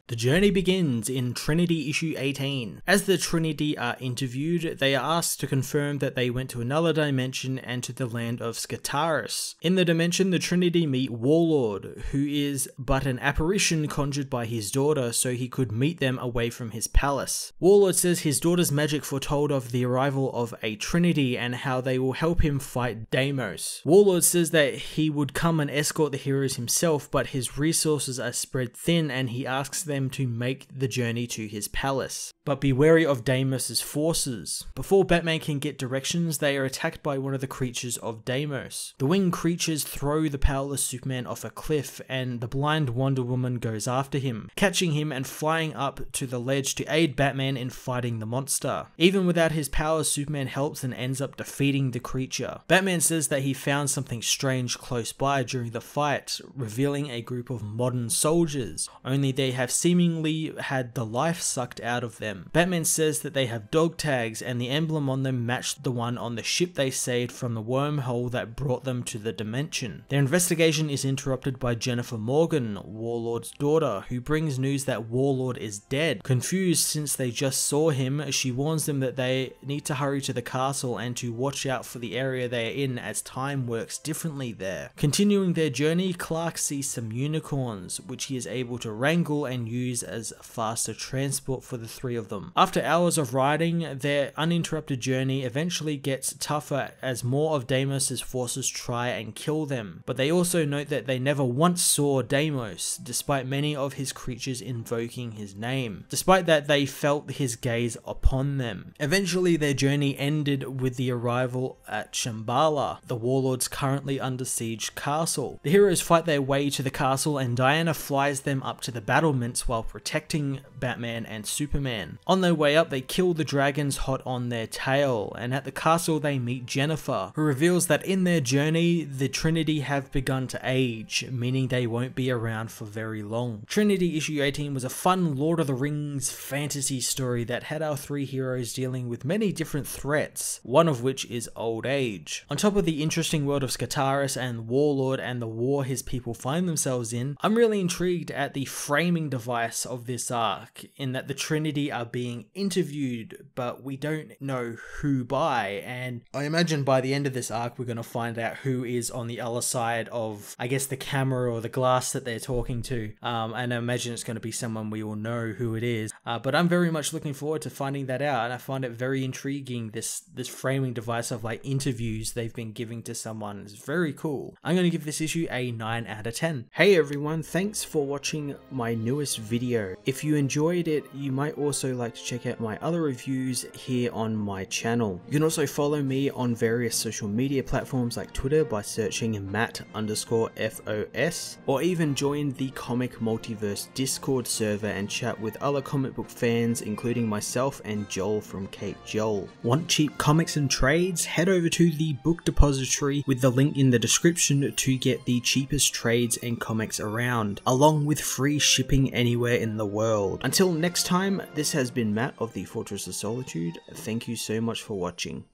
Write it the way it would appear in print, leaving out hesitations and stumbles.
The journey begins in Trinity issue 18. As the Trinity are interviewed, they are asked to confirm that they went to another dimension and to the land of Skataris. In the dimension, the Trinity meet Warlord, who is but an apparition conjured by his daughter so he could meet them away from his palace. Warlord says his daughter's magic foretold of the arrival of a Trinity and how they will help him fight Deimos. Warlord says that he would come and escort the heroes himself, but his resources are spread thin and he asks them to make the journey to his palace. But be wary of Deimos' forces. Before Batman can get directions, they are attacked by one of the creatures of Deimos. The winged creatures throw the powerless Superman off a cliff and the blind Wonder Woman goes after him, catching him and flying up to the ledge to aid Batman in fighting the monster. Even without his powers, Superman helps and ends up defeating the creature. Batman says that he found something strange close by during the fight, revealing a group of modern soldiers, only they have seemingly had the life sucked out of them. Batman says that they have dog tags and the emblem on them matched the one on the ship they saved from the wormhole that brought them to the dimension. Their investigation is interrupted by Jennifer Morgan, Warlord's daughter, who brings news that Warlord is dead. Confused since they just saw him, she warns them that they need to hurry to the castle and to watch out for the area they are in as time works differently there. Continuing their journey, Clark sees some unicorns, which he is able to wrangle and use as faster transport for the three of them. After hours of riding, their uninterrupted journey eventually gets tougher as more of Deimos' forces try and kill them, but they also note that they never once saw Deimos, despite many of his creatures invoking his name. Despite that, they felt his gaze upon them. Eventually, their journey ended with the arrival at Shambhala, the Warlord's currently under siege castle. The heroes fight their way to the castle and Diana flies them up to the battlements while protecting Batman and Superman. On their way up, they kill the dragons hot on their tail, and at the castle they meet Jennifer, who reveals that in their journey, the Trinity have begun to age, meaning they won't be around for very long. Trinity issue 18 was a fun Lord of the Rings fantasy story that had our three heroes dealing with many different threats, one of which is old age. On top of the interesting world of Skataris and Warlord and the war his people find themselves in, I'm really intrigued at the framing device of this arc, in that the Trinity are being interviewed, but we don't know who by, and I imagine by the end of this arc we're going to find out who is on the other side of, I guess, the camera or the glass that they're talking to, and I imagine it's going to be someone we all know who it is, but I'm very much looking forward to finding that out, and I find it very intriguing, this framing device of like interviews they've been giving to someone. It's very cool. I'm going to give this issue a 9 out of 10. Hey everyone, thanks for watching my newest video. If you enjoyed it, you might also like to check out my other reviews here on my channel. You can also follow me on various social media platforms like Twitter by searching Matt_FOS, or even join the Comic Multiverse Discord server and chat with other comic book fans, including myself and Joel from Cape Joel. Want cheap comics and trades? Head over to the book depository with the link in the description to get the cheapest trades and comics around, along with free shipping anywhere in the world. Until next time, this has been Matt of the Fortress of Solitude. Thank you so much for watching.